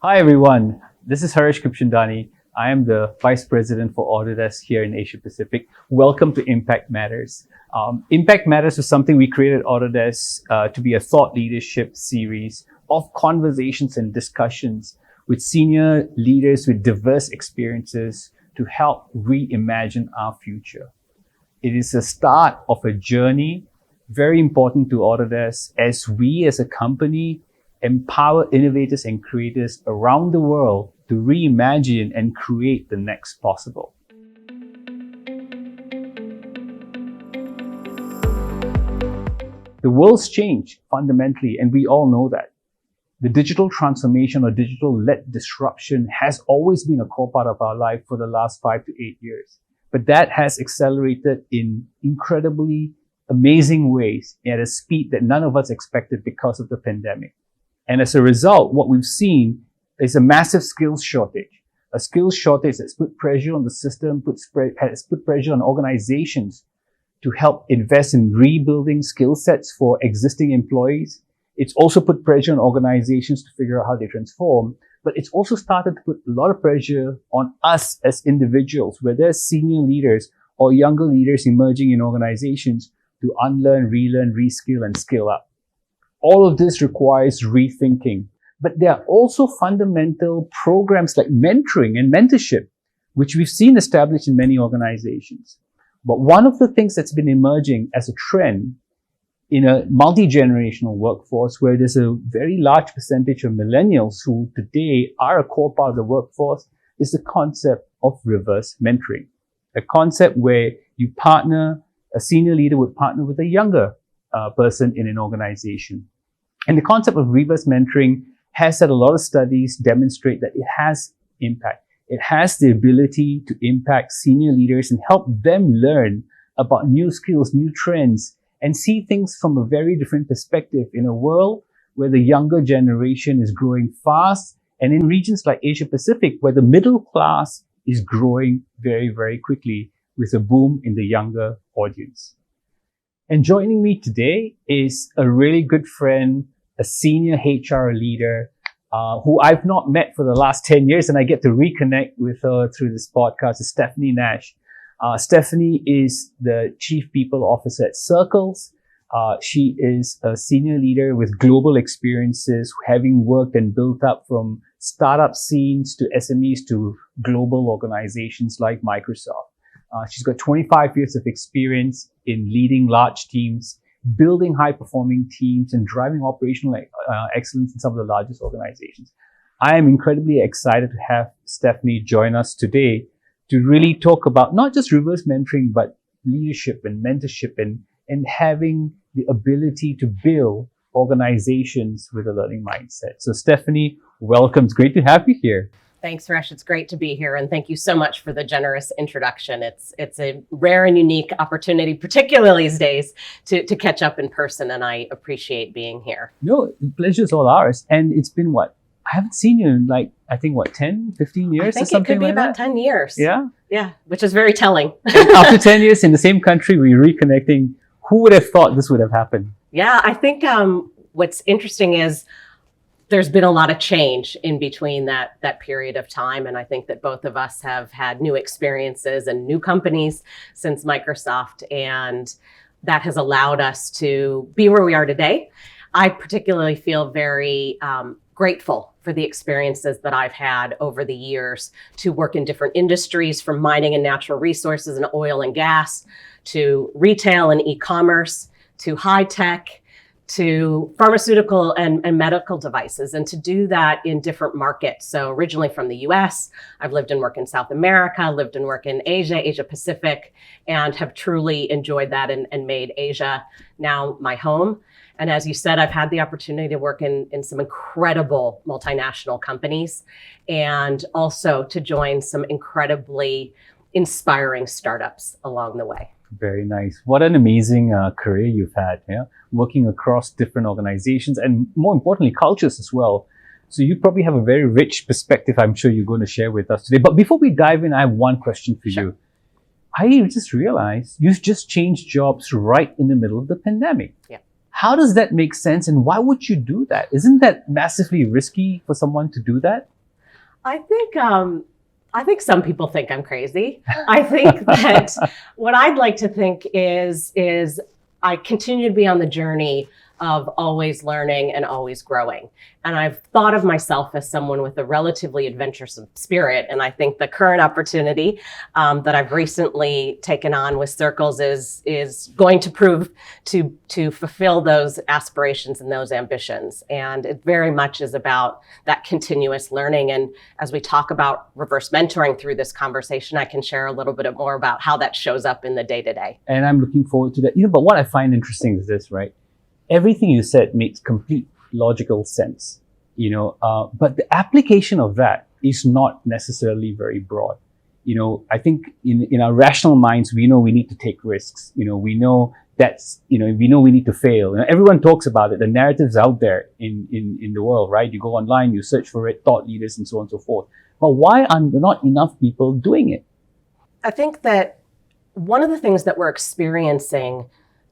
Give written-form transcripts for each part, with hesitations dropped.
Hi everyone, this is Haresh Khoobchandani. I am the Vice President for Autodesk here in Asia Pacific. Welcome to Impact Matters. Impact Matters was something we created at Autodesk to be a thought leadership series of conversations and discussions with senior leaders with diverse experiences to help reimagine our future. It is the start of a journey very important to Autodesk as we as a company empower innovators and creators around the world to reimagine and create the next possible. The world's changed fundamentally, and we all know that. The digital transformation or digital-led disruption has always been a core part of our life for the last 5 to 8 years. But that has accelerated in incredibly amazing ways at a speed that none of us expected because of the pandemic. And as a result, what we've seen is a massive skills shortage. A skills shortage that's put pressure on the system, has put pressure on organizations to help invest in rebuilding skill sets for existing employees. It's also put pressure on organizations to figure out how they transform. But it's also started to put a lot of pressure on us as individuals, whether senior leaders or younger leaders emerging in organizations to unlearn, relearn, reskill, and skill up. All of this requires rethinking, but there are also fundamental programs like mentoring and mentorship, which we've seen established in many organizations. But one of the things that's been emerging as a trend in a multi-generational workforce where there's a very large percentage of millennials who today are a core part of the workforce is the concept of reverse mentoring. A concept where a senior leader would partner with a younger person in an organization. And the concept of reverse mentoring has had a lot of studies demonstrate that it has impact. It has the ability to impact senior leaders and help them learn about new skills, new trends, and see things from a very different perspective in a world where the younger generation is growing fast, and in regions like Asia Pacific where the middle class is growing very, very quickly with a boom in the younger audience. And joining me today is a really good friend, a senior HR leader who I've not met for the last 10 years, and I get to reconnect with her through this podcast, is Stephanie Nash. Stephanie is the Chief People Officer at Circles. She is a senior leader with global experiences, having worked and built up from startup scenes to SMEs to global organizations like Microsoft. She's got 25 years of experience in leading large teams, building high-performing teams, and driving operational excellence in some of the largest organizations. I am incredibly excited to have Stephanie join us today to really talk about not just reverse mentoring, but leadership and mentorship and having the ability to build organizations with a learning mindset. So Stephanie, welcome. It's great to have you here. Thanks, Resh. It's great to be here. And thank you so much for the generous introduction. It's a rare and unique opportunity, particularly these days, to catch up in person. And I appreciate being here. No, the pleasure's all ours. And it's been what? I haven't seen you in 10, 15 years I think or something it could be like about that. 10 years. Yeah? Yeah, which is very telling. And after 10 years in the same country, we're reconnecting. Who would have thought this would have happened? Yeah, I think what's interesting is there's been a lot of change in between that period of time. And I think that both of us have had new experiences and new companies since Microsoft. And that has allowed us to be where we are today. I particularly feel very grateful for the experiences that I've had over the years to work in different industries, from mining and natural resources and oil and gas, to retail and e-commerce, to high tech, to pharmaceutical and medical devices, and to do that in different markets. So originally from the US, I've lived and worked in South America, lived and worked in Asia Pacific, and have truly enjoyed that and made Asia now my home. And as you said, I've had the opportunity to work in some incredible multinational companies, and also to join some incredibly inspiring startups along the way. Very nice. What an amazing career you've had, working across different organizations and more importantly, cultures as well. So you probably have a very rich perspective I'm sure you're going to share with us today. But before we dive in, I have one question for you. I just realized you've just changed jobs right in the middle of the pandemic. Yeah. How does that make sense, and why would you do that? Isn't that massively risky for someone to do that? I think some people think I'm crazy. I think that what I'd like to think is I continue to be on the journey of always learning and always growing. And I've thought of myself as someone with a relatively adventuresome spirit. And I think the current opportunity that I've recently taken on with Circles is going to prove to fulfill those aspirations and those ambitions. And it very much is about that continuous learning. And as we talk about reverse mentoring through this conversation, I can share a little bit more about how that shows up in the day-to-day. And I'm looking forward to that. But what I find interesting is this, right? Everything you said makes complete logical sense, but the application of that is not necessarily very broad. I think in our rational minds, we know we need to take risks. We know we know we need to fail. Everyone talks about it. The narrative's out there in the world, right? You go online, you search for it, thought leaders and so on and so forth. But why are not enough people doing it? I think that one of the things that we're experiencing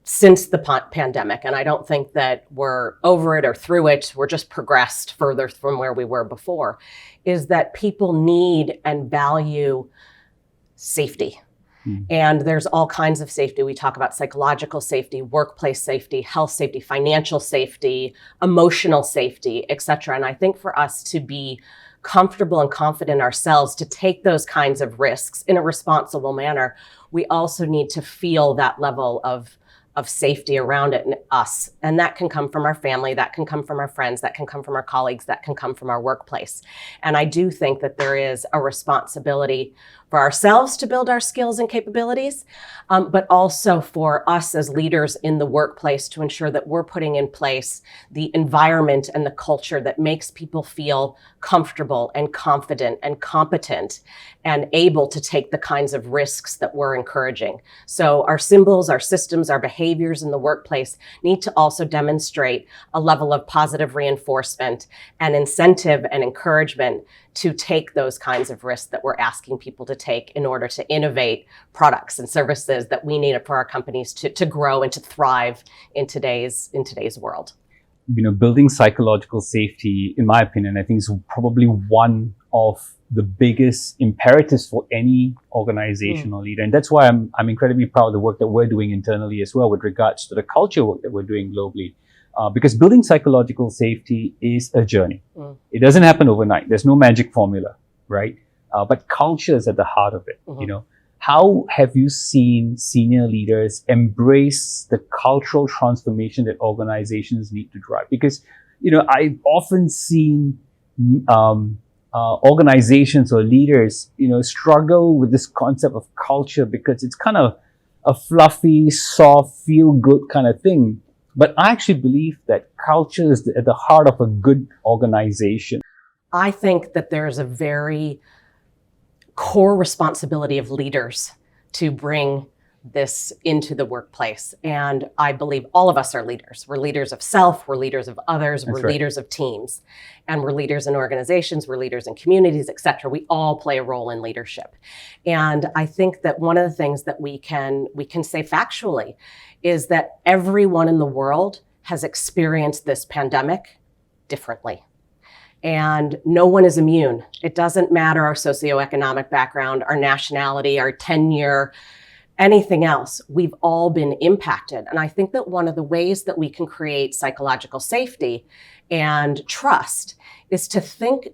since the pandemic, and I don't think that we're over it or through it, we're just progressed further from where we were before, is that people need and value safety. And there's all kinds of safety. We talk about psychological safety, workplace safety, health safety, financial safety, emotional safety, et cetera. And I think for us to be comfortable and confident ourselves to take those kinds of risks in a responsible manner, we also need to feel that level of safety around it and us. And that can come from our family, that can come from our friends, that can come from our colleagues, that can come from our workplace. And I do think that there is a responsibility for ourselves to build our skills and capabilities, but also for us as leaders in the workplace to ensure that we're putting in place the environment and the culture that makes people feel comfortable and confident and competent and able to take the kinds of risks that we're encouraging. So our symbols, our systems, our behaviors in the workplace need to also demonstrate a level of positive reinforcement and incentive and encouragement to take those kinds of risks that we're asking people to take in order to innovate products and services that we need for our companies to grow and to thrive in today's world. Building psychological safety, in my opinion, I think is probably one of the biggest imperatives for any organizational leader. And that's why I'm incredibly proud of the work that we're doing internally as well with regards to the culture work that we're doing globally. Because building psychological safety is a journey. It doesn't happen overnight. There's no magic formula, right? But culture is at the heart of it. How have you seen senior leaders embrace the cultural transformation that organizations need to drive? Because, I've often seen organizations or leaders, struggle with this concept of culture because it's kind of a fluffy, soft, feel-good kind of thing. But I actually believe that culture is at the heart of a good organization. I think that there's a very core responsibility of leaders to bring this into the workplace. And I believe all of us are leaders. We're leaders of self, we're leaders of others, we're leaders of teams, and we're leaders in organizations, we're leaders in communities, et cetera. We all play a role in leadership. And I think that one of the things that we can say factually is that everyone in the world has experienced this pandemic differently. And no one is immune. It doesn't matter our socioeconomic background, our nationality, our tenure, anything else. We've all been impacted. And I think that one of the ways that we can create psychological safety and trust is to think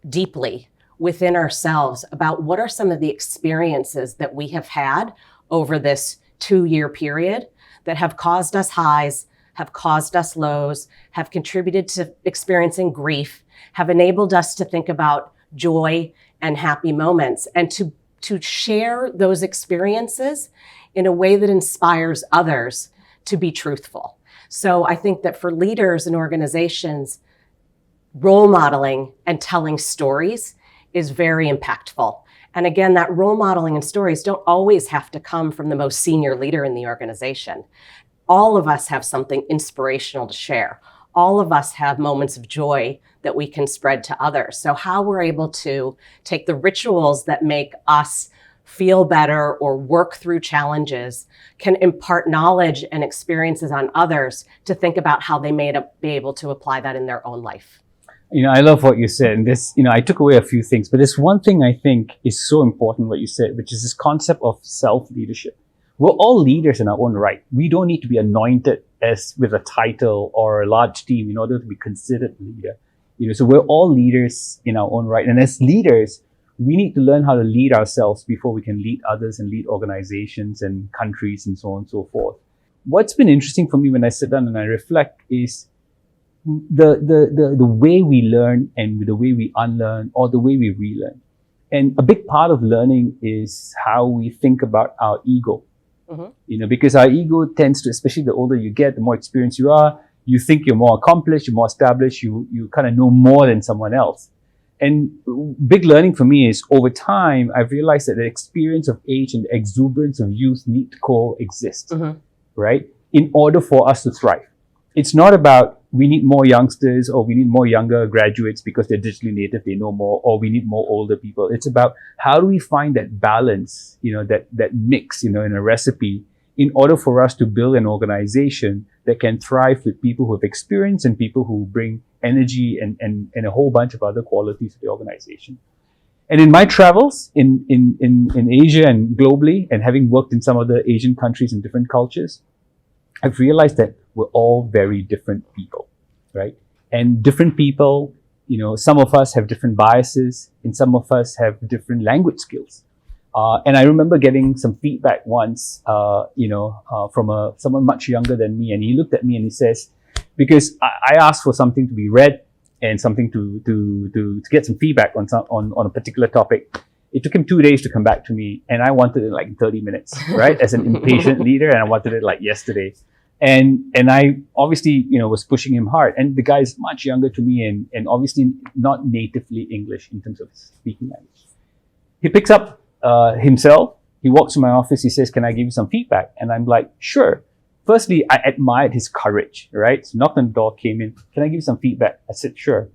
deeply within ourselves about what are some of the experiences that we have had over this 2-year period that have caused us highs, have caused us lows, have contributed to experiencing grief, have enabled us to think about joy and happy moments, and to share those experiences in a way that inspires others to be truthful. So I think that for leaders and organizations, role modeling and telling stories is very impactful. And again, that role modeling and stories don't always have to come from the most senior leader in the organization. All of us have something inspirational to share. All of us have moments of joy that we can spread to others. So how we're able to take the rituals that make us feel better or work through challenges can impart knowledge and experiences on others to think about how they may be able to apply that in their own life. I love what you said. And this, I took away a few things, but there's one thing I think is so important what you said, which is this concept of self-leadership. We're all leaders in our own right. We don't need to be anointed as with a title or a large team in order to be considered leader. So we're all leaders in our own right. And as leaders, we need to learn how to lead ourselves before we can lead others and lead organizations and countries and so on and so forth. What's been interesting for me when I sit down and I reflect is the way we learn and the way we unlearn or the way we relearn. And a big part of learning is how we think about our ego. Because our ego tends to, especially the older you get, the more experienced you are, you think you're more accomplished, you're more established, you kind of know more than someone else. And big learning for me is over time, I've realized that the experience of age and the exuberance of youth need to coexist, right? In order for us to thrive. It's not about we need more youngsters or we need more younger graduates because they're digitally native, they know more, or we need more older people. It's about how do we find that balance, that mix, in a recipe in order for us to build an organization that can thrive with people who have experience and people who bring energy and a whole bunch of other qualities to the organization. And in my travels in Asia and globally, and having worked in some of the Asian countries and different cultures, I've realized that we're all very different people, right? And different people, some of us have different biases and some of us have different language skills. And I remember getting some feedback once, from someone much younger than me. And he looked at me and he says, because I asked for something to be read and something to get some feedback on a particular topic. It took him 2 days to come back to me, and I wanted it like 30 minutes, right? As an impatient leader, and I wanted it like yesterday. And I obviously, was pushing him hard. And the guy is much younger to me and obviously not natively English in terms of speaking language. He picks up himself. He walks to my office. He says, "Can I give you some feedback?" And I'm like, "Sure." Firstly, I admired his courage, right? So knocked on the door, came in. "Can I give you some feedback?" I said, "Sure."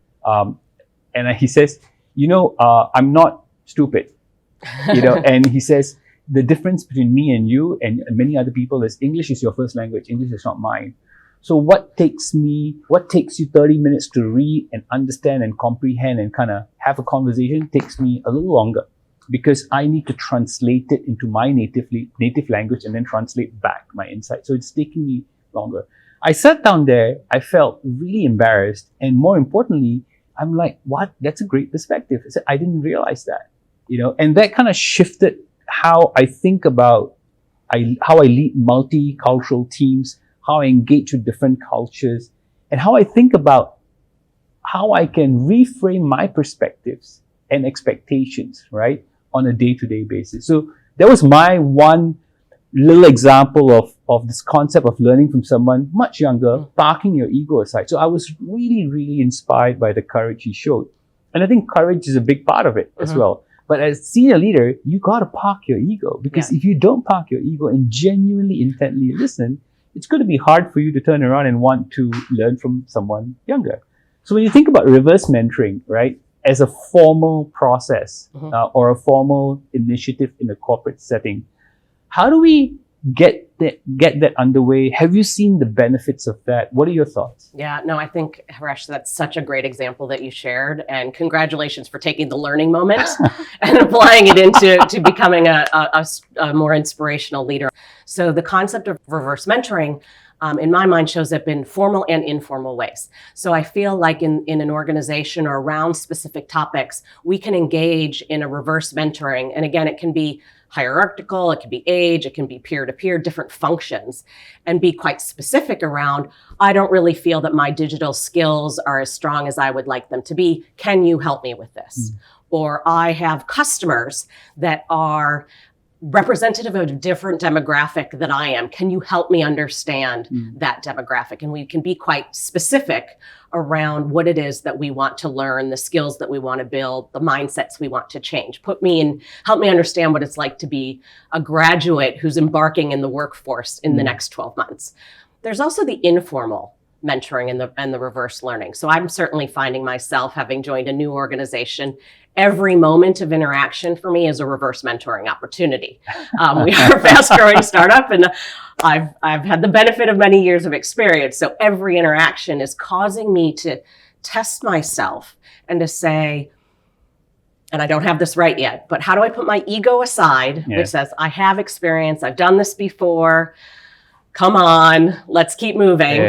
He says, "I'm not stupid." And he says, "The difference between me and you and many other people is English is your first language. English is not mine. So what takes you 30 minutes to read and understand and comprehend and kind of have a conversation takes me a little longer because I need to translate it into my native language and then translate back my insight. So it's taking me longer." I sat down there. I felt really embarrassed. And more importantly, I'm like, what? That's a great perspective. I said, I didn't realize that, and that kind of shifted how I think about how I lead multicultural teams, how I engage with different cultures, and how I think about how I can reframe my perspectives and expectations, right, on a day-to-day basis. So that was my one little example of this concept of learning from someone much younger, parking your ego aside. So I was really, really inspired by the courage he showed. And I think courage is a big part of it as well. But as senior leader, you got to park your ego because if you don't park your ego and genuinely, intently listen, it's going to be hard for you to turn around and want to learn from someone younger. So when you think about reverse mentoring, right, as a formal process or a formal initiative in a corporate setting, how do we get that underway? Have you seen the benefits of that? What are your thoughts? Yeah, no, I think, Haresh, that's such a great example that you shared. And congratulations for taking the learning moment and applying it into becoming a more inspirational leader. So the concept of reverse mentoring, in my mind, shows up in formal and informal ways. So I feel like in an organization or around specific topics, we can engage in a reverse mentoring. And again, it can be hierarchical, it can be age, it can be peer-to-peer, different functions, and be quite specific around, I don't really feel that my digital skills are as strong as I would like them to be. Can you help me with this? Or I have customers that are representative of a different demographic than I am. Can you help me understand that demographic? And we can be quite specific around what it is that we want to learn, the skills that we want to build, the mindsets we want to change. Help me understand what it's like to be a graduate who's embarking in the workforce in the next 12 months. There's also the informal mentoring and the reverse learning. So I'm certainly finding myself, having joined a new organization, every moment of interaction for me is a reverse mentoring opportunity. We are a fast-growing startup, and I've had the benefit of many years of experience. So every interaction is causing me to test myself and to say, and I don't have this right yet, but how do I put my ego aside, which says, I have experience, I've done this before, come on, let's keep moving,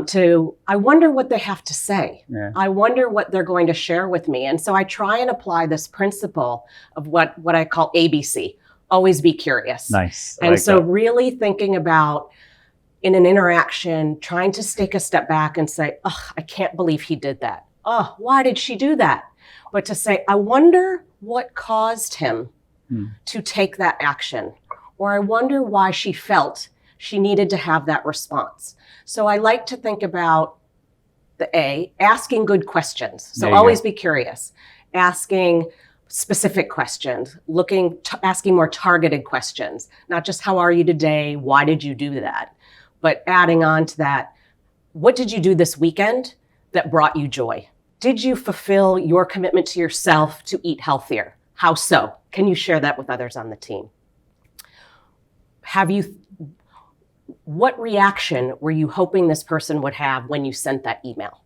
to, I wonder what they have to say. I wonder what they're going to share with me. And so I try and apply this principle of what I call ABC, always be curious. Nice. And so really thinking about, in an interaction, trying to take a step back and say, oh, I can't believe he did that. Oh, why did she do that? But to say, I wonder what caused him to take that action. Or I wonder why she felt she needed to have that response. So I like to think about the A, asking good questions. So always be curious, asking specific questions, asking more targeted questions, not just how are you today? Why did you do that? But adding on to that, what did you do this weekend that brought you joy? Did you fulfill your commitment to yourself to eat healthier? How so? Can you share that with others on the team? What reaction were you hoping this person would have when you sent that email?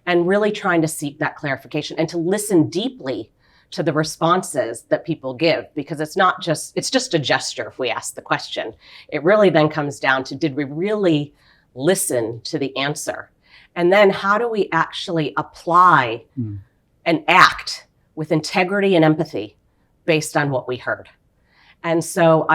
And really trying to seek that clarification and to listen deeply to the responses that people give, because it's just a gesture if we ask the question. It really then comes down to, did we really listen to the answer? And then how do we actually apply and act with integrity and empathy based on what we heard? And so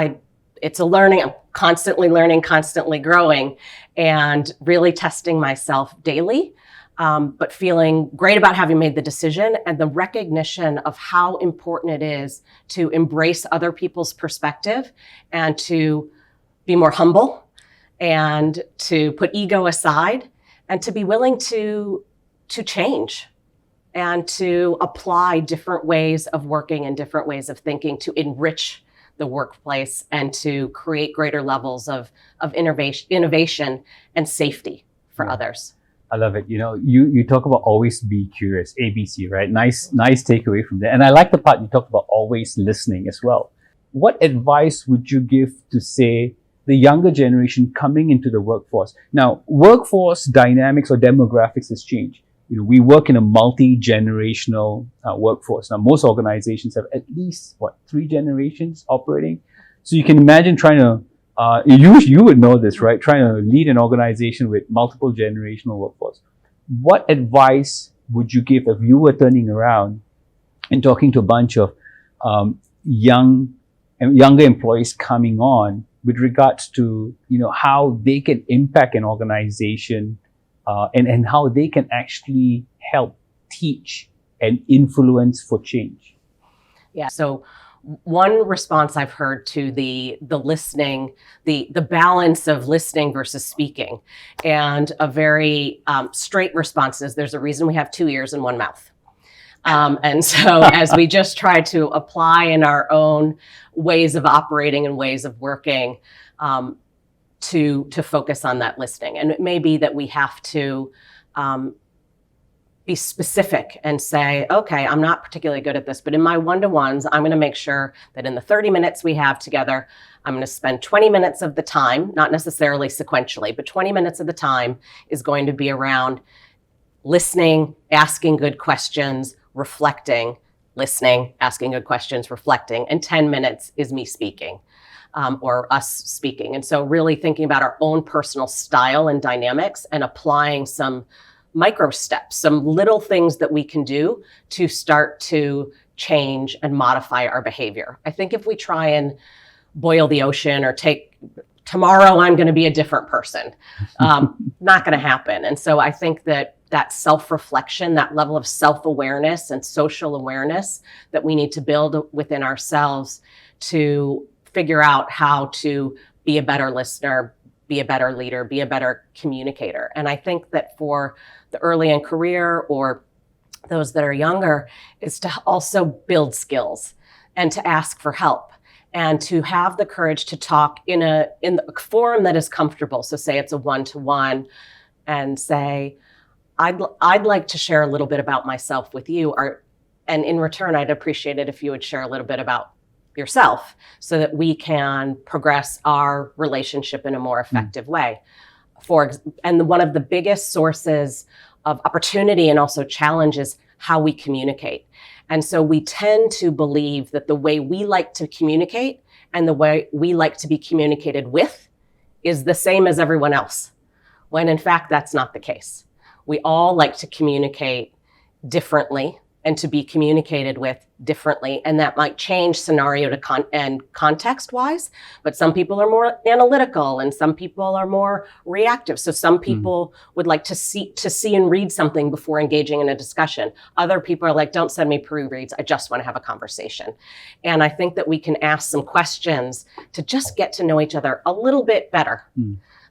it's a learning, I'm constantly learning, constantly growing, and really testing myself daily, but feeling great about having made the decision and the recognition of how important it is to embrace other people's perspective and to be more humble and to put ego aside and to be willing to change and to apply different ways of working and different ways of thinking to enrich the workplace and to create greater levels of innovation and safety for others. I love it. You know, you talk about always be curious, ABC, right? Nice takeaway from there. And I like the part you talked about always listening as well. What advice would you give to, say, the younger generation coming into the workforce? Now, workforce dynamics or demographics has changed. You know, we work in a multi-generational workforce. Now, most organizations have at least, 3 generations operating. So you can imagine trying to, you would know this, right? Trying to lead an organization with multiple generational workforce. What advice would you give if you were turning around and talking to a bunch of younger employees coming on with regards to, how they can impact an organization and how they can actually help teach and influence for change? Yeah. So one response I've heard to the listening, the balance of listening versus speaking, and a very straight response is, there's a reason we have 2 ears and 1 mouth. And so as we just try to apply in our own ways of operating and ways of working, to focus on that listening. And it may be that we have to be specific and say, okay, I'm not particularly good at this, but in my one-to-ones, I'm going to make sure that in the 30 minutes we have together, I'm going to spend 20 minutes of the time, not necessarily sequentially, but 20 minutes of the time is going to be around listening, asking good questions, reflecting, listening, asking good questions, reflecting, and 10 minutes is me speaking. Or us speaking. And so really thinking about our own personal style and dynamics and applying some micro steps, some little things that we can do to start to change and modify our behavior. I think if we try and boil the ocean or tomorrow I'm going to be a different person, not going to happen. And so I think that self-reflection, that level of self-awareness and social awareness that we need to build within ourselves to figure out how to be a better listener, be a better leader, be a better communicator. And I think that for the early in career or those that are younger is to also build skills and to ask for help and to have the courage to talk in a forum that is comfortable. So say it's a one-to-one and say, I'd like to share a little bit about myself with you, and in return, I'd appreciate it if you would share a little bit about yourself so that we can progress our relationship in a more effective way. And one of the biggest sources of opportunity and also challenge is how we communicate. And so we tend to believe that the way we like to communicate and the way we like to be communicated with is the same as everyone else, when in fact, that's not the case. We all like to communicate differently and to be communicated with differently. And that might change scenario to and context wise, but some people are more analytical and some people are more reactive. So some people would like to see and read something before engaging in a discussion. Other people are like, don't send me pre-reads. I just want to have a conversation. And I think that we can ask some questions to just get to know each other a little bit better.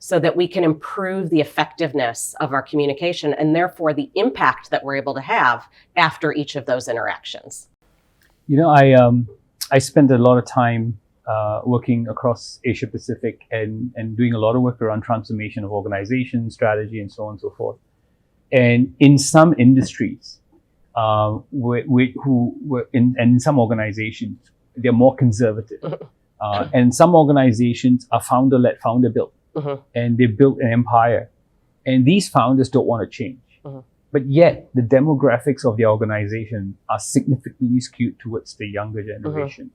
So that we can improve the effectiveness of our communication and therefore the impact that we're able to have after each of those interactions. You know, I spent a lot of time working across Asia Pacific and doing a lot of work around transformation of organization, strategy, and so on and so forth. And in some industries, in some organizations, they're more conservative. And some organizations are founder-led, founder-built. And they built an empire. And these founders don't want to change. But yet, the demographics of the organization are significantly skewed towards the younger generation.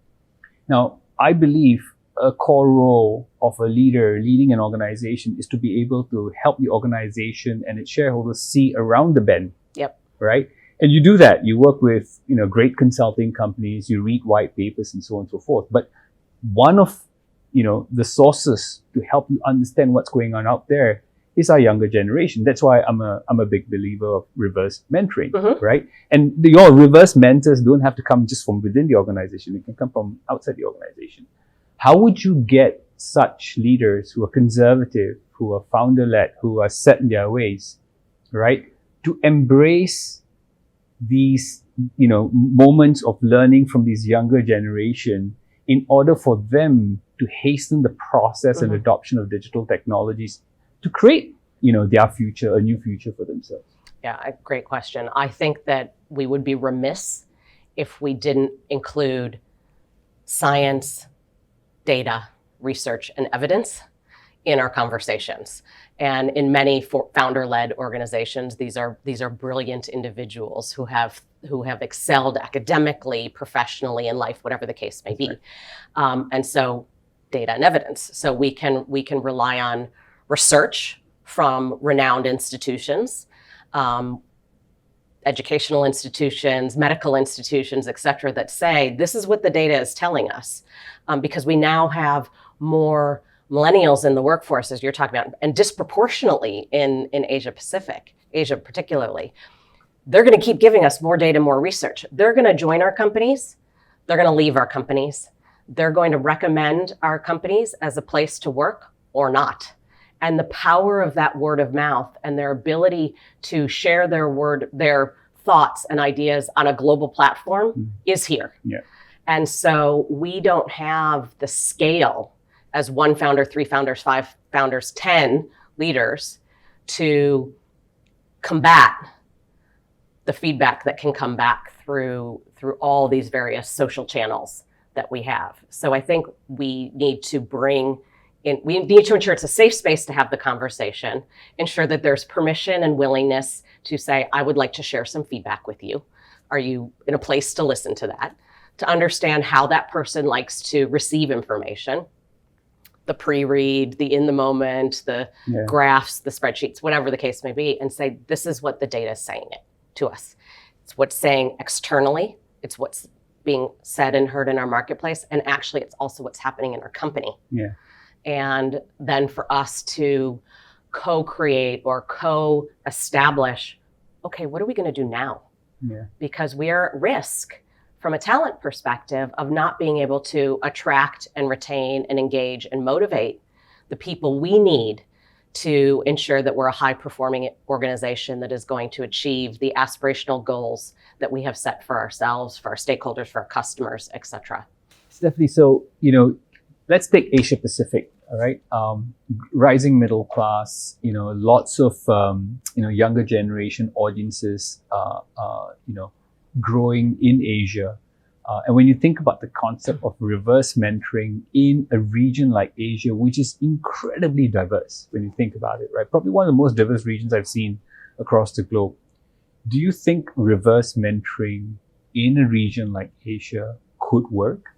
Now, I believe a core role of a leader leading an organization is to be able to help the organization and its shareholders see around the bend. Right? And you do that. You work with, great consulting companies, you read white papers and so on and so forth. But one of the sources to help you understand what's going on out there is our younger generation. That's why I'm a big believer of reverse mentoring, right? And your reverse mentors don't have to come just from within the organization. It can come from outside the organization. How would you get such leaders who are conservative, who are founder-led, who are set in their ways, right, to embrace these, moments of learning from this younger generation in order for them to hasten the process and adoption of digital technologies to create, their future, a new future for themselves? Yeah, great question. I think that we would be remiss if we didn't include science, data, research, and evidence in our conversations. And in many founder-led organizations, these are brilliant individuals who have excelled academically, professionally, in life, whatever the case may be. And so data and evidence. So we can rely on research from renowned institutions, educational institutions, medical institutions, et cetera, that say this is what the data is telling us. Because we now have more millennials in the workforce, as you're talking about, and disproportionately in Asia Pacific, Asia particularly. They're going to keep giving us more data, more research. They're going to join our companies. They're going to leave our companies. They're going to recommend our companies as a place to work or not. And the power of that word of mouth and their ability to share their thoughts and ideas on a global platform is here. And so we don't have the scale as 1 founder, 3 founders, 5 founders, 10 leaders to combat the feedback that can come back through all these various social channels that we have. So I think we need to ensure it's a safe space to have the conversation, ensure that there's permission and willingness to say, I would like to share some feedback with you. Are you in a place to listen to that? To understand how that person likes to receive information, the pre-read, the in the moment, the graphs, the spreadsheets, whatever the case may be, and say, this is what the data is saying to us. It's what's saying externally. It's what's being said and heard in our marketplace. And actually, it's also what's happening in our company. And then for us to co-create or co-establish, okay, what are we going to do now? Because we are at risk from a talent perspective of not being able to attract and retain and engage and motivate the people we need to ensure that we're a high-performing organization that is going to achieve the aspirational goals that we have set for ourselves, for our stakeholders, for our customers, et cetera. Stephanie, so, let's take Asia Pacific, all right? Rising middle class, lots of, younger generation audiences, growing in Asia. And when you think about the concept of reverse mentoring in a region like Asia, which is incredibly diverse when you think about it, right? Probably one of the most diverse regions I've seen across the globe. Do you think reverse mentoring in a region like Asia could work?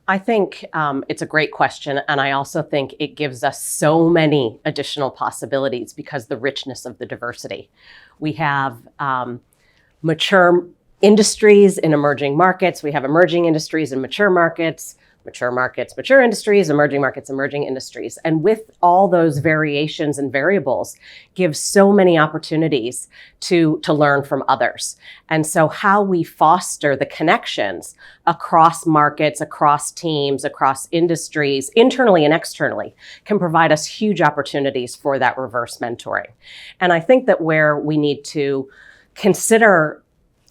I think it's a great question. And I also think it gives us so many additional possibilities because the richness of the diversity. We have mature industries in emerging markets. We have emerging industries in mature markets, mature industries, emerging markets, emerging industries. And with all those variations and variables gives so many opportunities to learn from others. And so how we foster the connections across markets, across teams, across industries, internally and externally, can provide us huge opportunities for that reverse mentoring. And I think that where we need to consider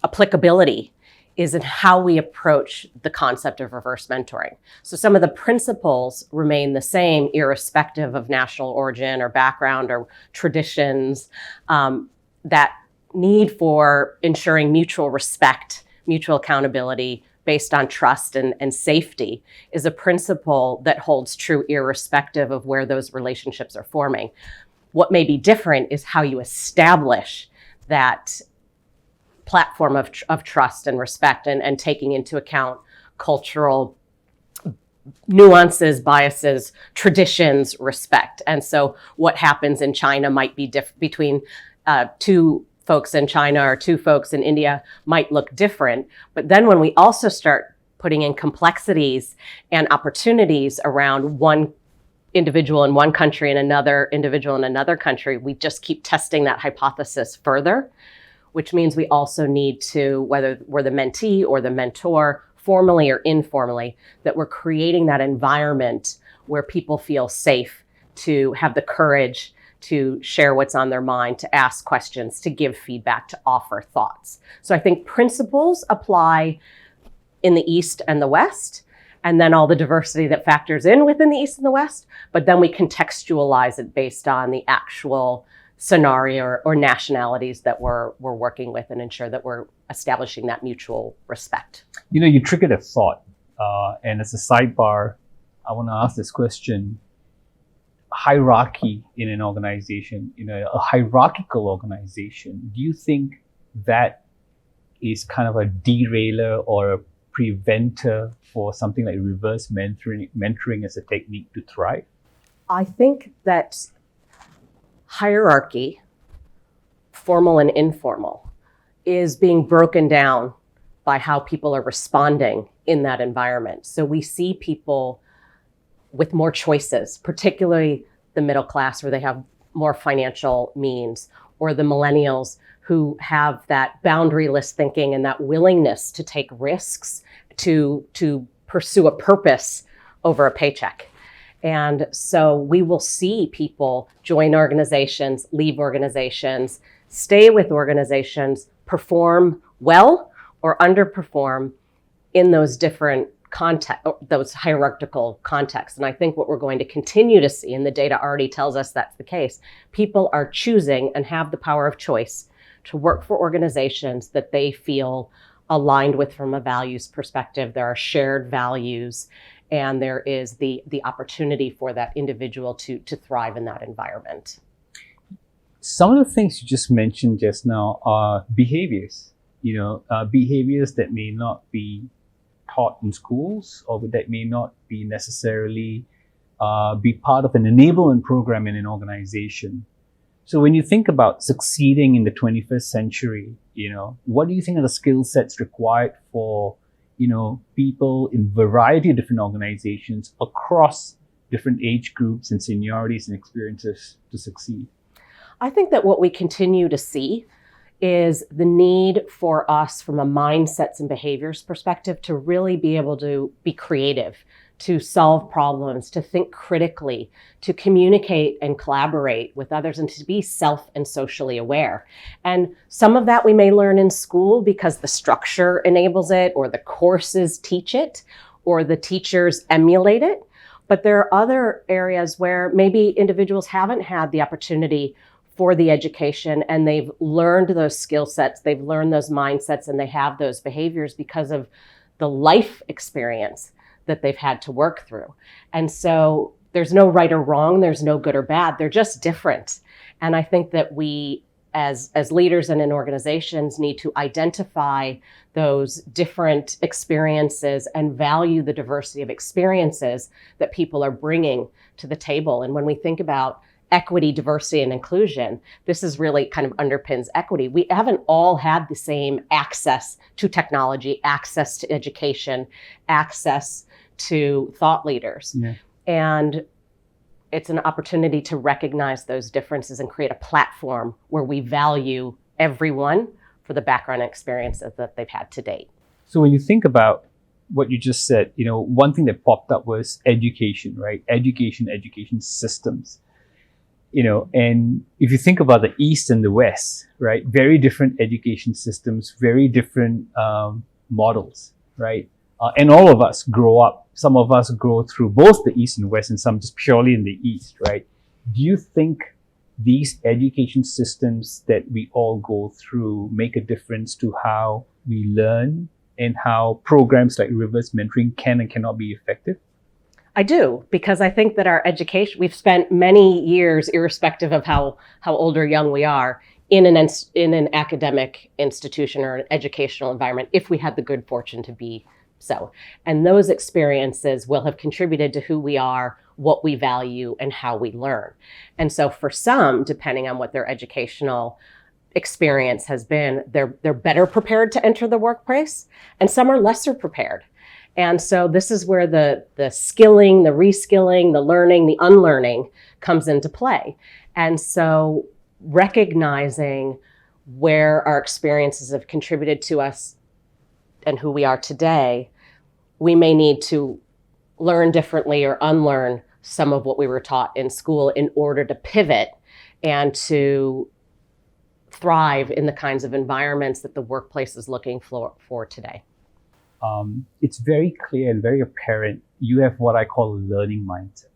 applicability is in how we approach the concept of reverse mentoring. So some of the principles remain the same, irrespective of national origin or background or traditions. That need for ensuring mutual respect, mutual accountability based on trust and safety is a principle that holds true irrespective of where those relationships are forming. What may be different is how you establish that platform of trust and respect and taking into account cultural nuances, biases, traditions, respect. And so what happens in China might be between two folks in China or two folks in India might look different. But then when we also start putting in complexities and opportunities around one individual in one country and another individual in another country, we just keep testing that hypothesis further, which means we also need to, whether we're the mentee or the mentor, formally or informally, that we're creating that environment where people feel safe to have the courage to share what's on their mind, to ask questions, to give feedback, to offer thoughts. So I think principles apply in the East and the West, and then all the diversity that factors in within the East and the West, but then we contextualize it based on the actual scenario or nationalities that we're working with and ensure that we're establishing that mutual respect. You know, you triggered a thought, and as a sidebar, I want to ask this question. Hierarchy in an organization, a hierarchical organization, do you think that is kind of a derailer or a preventer for something like reverse mentoring as a technique to thrive? I think that hierarchy, formal and informal, is being broken down by how people are responding in that environment. So we see people with more choices, particularly the middle class where they have more financial means, or the millennials who have that boundaryless thinking and that willingness to take risks to pursue a purpose over a paycheck. And so we will see people join organizations, leave organizations, stay with organizations, perform well or underperform in those different those hierarchical contexts. And I think what we're going to continue to see, and the data already tells us that's the case, people are choosing and have the power of choice to work for organizations that they feel aligned with from a values perspective. There are shared values, and there is the opportunity for that individual to thrive in that environment. Some of the things you just mentioned just now are behaviors, behaviors that may not be taught in schools, or that may not be necessarily be part of an enablement program in an organization. So when you think about succeeding in the 21st century, what do you think are the skill sets required for, people in a variety of different organizations across different age groups and seniorities and experiences to succeed? I think that what we continue to see is the need for us from a mindsets and behaviors perspective to really be able to be creative, to solve problems, to think critically, to communicate and collaborate with others, and to be self and socially aware. And some of that we may learn in school because the structure enables it, or the courses teach it, or the teachers emulate it. But there are other areas where maybe individuals haven't had the opportunity for the education, and they've learned those skill sets, they've learned those mindsets, and they have those behaviors because of the life experience that they've had to work through. And so there's no right or wrong, there's no good or bad, they're just different. And I think that we as leaders and in organizations need to identify those different experiences and value the diversity of experiences that people are bringing to the table. And when we think about equity, diversity, and inclusion, this is really kind of underpins equity. We haven't all had the same access to technology, access to education, access to thought leaders. Yeah. And it's an opportunity to recognize those differences and create a platform where we value everyone for the background and experiences that they've had to date. So when you think about what you just said, one thing that popped up was education, right? Education systems. And if you think about the East and the West, right? Very different education systems, very different models, right? And all of us grow up. Some of us grow through both the East and West, and some just purely in the East, right? Do you think these education systems that we all go through make a difference to how we learn and how programs like reverse mentoring can and cannot be effective? I do, because I think that our education, we've spent many years, irrespective of how old or young we are, in an academic institution or an educational environment, if we had the good fortune to be so. And those experiences will have contributed to who we are, what we value, and how we learn. And so for some, depending on what their educational experience has been, they're better prepared to enter the workplace, and some are lesser prepared. And so this is where the skilling, the reskilling, the learning, the unlearning comes into play. And so recognizing where our experiences have contributed to us and who we are today, we may need to learn differently or unlearn some of what we were taught in school in order to pivot and to thrive in the kinds of environments that the workplace is looking for today. It's very clear and very apparent you have what I call a learning mindset.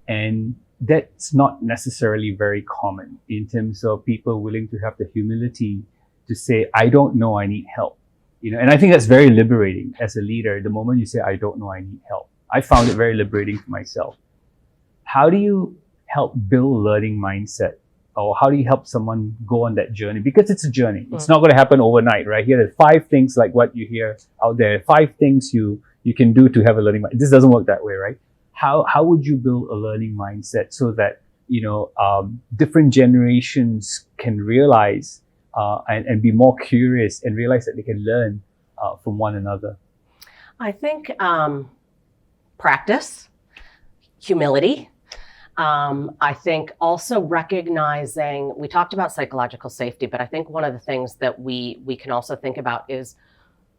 And that's not necessarily very common in terms of people willing to have the humility to say, I don't know, I need help. And I think that's very liberating as a leader. The moment you say, I don't know, I need help. I found it very liberating for myself. How do you help build a learning mindset? Or how do you help someone go on that journey? Because it's a journey. It's not going to happen overnight, right? Here are 5 things like what you hear out there. 5 things you can do to have a learning mindset. This doesn't work that way, right? How would you build a learning mindset so that, different generations can realize and be more curious and realize that they can learn from one another? I think practice, humility. I think also recognizing, we talked about psychological safety, but I think one of the things that we can also think about is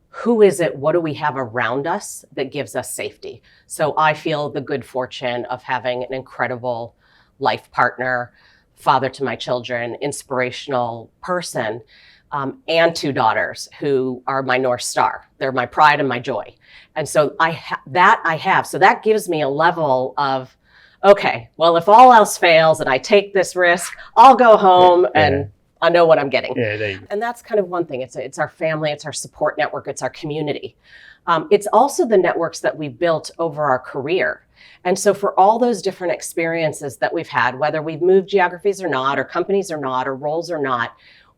who is it, what do we have around us that gives us safety? So I feel the good fortune of having an incredible life partner, father to my children, inspirational person, and 2 daughters who are my North Star. They're my pride and my joy. And so I have. So that gives me a level of, okay, well, if all else fails and I take this risk, I'll go home and I know what I'm getting. And that's kind of one thing. It's our family, it's our support network, it's our community. It's also the networks that we've built over our career. And so for all those different experiences that we've had, whether we've moved geographies or not, or companies or not, or roles or not,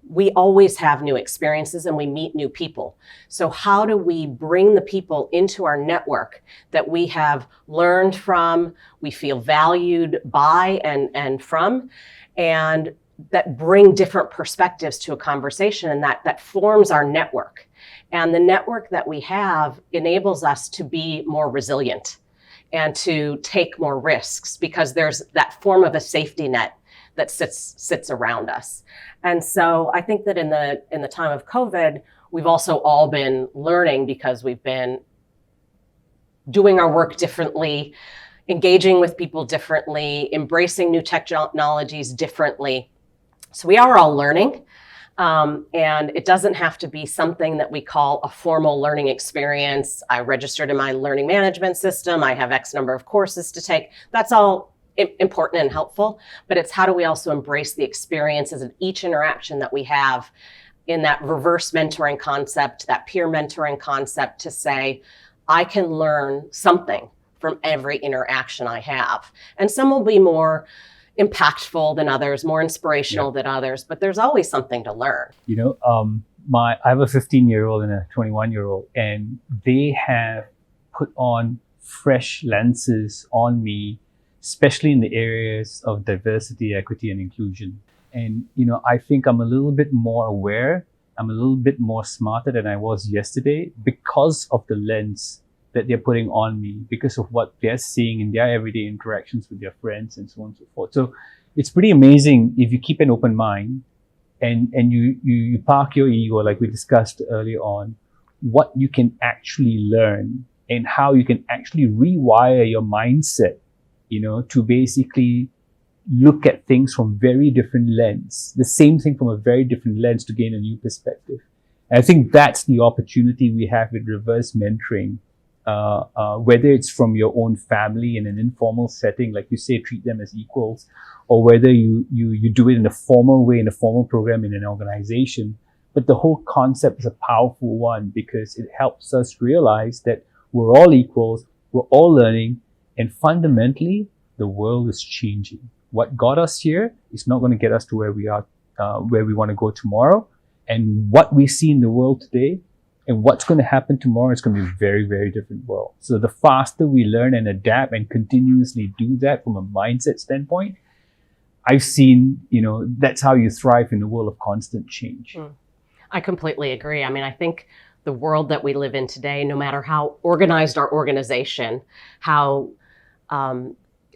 we always have new experiences and we meet new people. So how do we bring the people into our network that we have learned from, we feel valued by and from, and that bring different perspectives to a conversation, and that forms our network. And the network that we have enables us to be more resilient and to take more risks because there's that form of a safety net that sits around us. And so I think that in the time of COVID, we've also all been learning because we've been doing our work differently, engaging with people differently, embracing new technologies differently. So we are all learning. And it doesn't have to be something that we call a formal learning experience. I registered in my learning management system. I have X number of courses to take. That's all important and helpful, but it's how do we also embrace the experiences of each interaction that we have in that reverse mentoring concept, that peer mentoring concept, to say, I can learn something from every interaction I have. And some will be more impactful than others, more inspirational than others, but there's always something to learn. You know, I have a 15-year-old and a 21-year-old, and they have put on fresh lenses on me, especially in the areas of diversity, equity, and inclusion. And, you know, I think I'm a little bit more aware. I'm a little bit more smarter than I was yesterday because of the lens that they're putting on me, because of what they're seeing in their everyday interactions with their friends and so on and so forth. So it's pretty amazing if you keep an open mind and you park your ego, like we discussed earlier on, what you can actually learn and how you can actually rewire your mindset, you know, to basically look at things from very different lens, the same thing from a very different lens to gain a new perspective. And I think that's the opportunity we have with reverse mentoring, whether it's from your own family in an informal setting, like you say, treat them as equals, or whether you do it in a formal way, in a formal program in an organization. But the whole concept is a powerful one because it helps us realize that we're all equals, we're all learning, and fundamentally, the world is changing. What got us here is not going to get us to where we are, where we want to go tomorrow. And what we see in the world today and what's going to happen tomorrow is going to be a very, very different world. So the faster we learn and adapt and continuously do that from a mindset standpoint, I've seen, you know, that's how you thrive in a world of constant change. I completely agree. I mean, I think the world that we live in today, no matter how organized our organization, how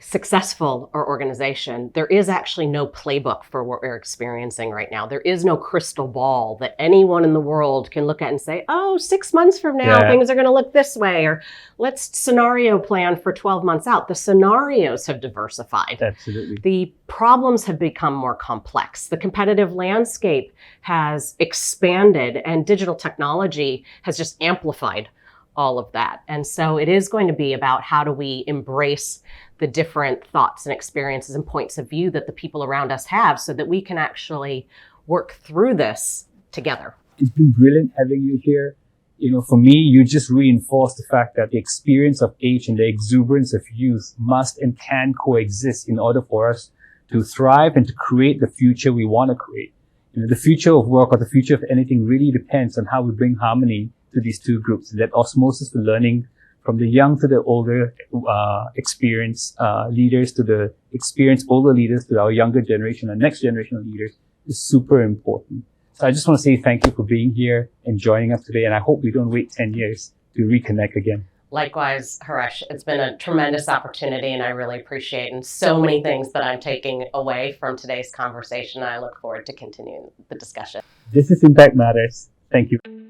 successful our organization, there is actually no playbook for what we're experiencing right now. There is no crystal ball that anyone in the world can look at and say, oh, 6 months from now, things are going to look this way, or let's scenario plan for 12 months out. The scenarios have diversified. Absolutely. The problems have become more complex. The competitive landscape has expanded, and digital technology has just amplified all of that. And so it is going to be about how do we embrace the different thoughts and experiences and points of view that the people around us have so that we can actually work through this together. It's been brilliant having you here. You know, for me, you just reinforced the fact that the experience of age and the exuberance of youth must and can coexist in order for us to thrive and to create the future we want to create. You know, the future of work or the future of anything really depends on how we bring harmony to these two groups, that osmosis to learning from the young to the older experienced leaders, to the experienced older leaders, to our younger generation, our next generation of leaders is super important. So I just want to say thank you for being here and joining us today. And I hope we don't wait 10 years to reconnect again. Likewise, Haresh, it's been a tremendous opportunity and I really appreciate and so many things that I'm taking away from today's conversation. I look forward to continuing the discussion. This is Impact Matters. Thank you.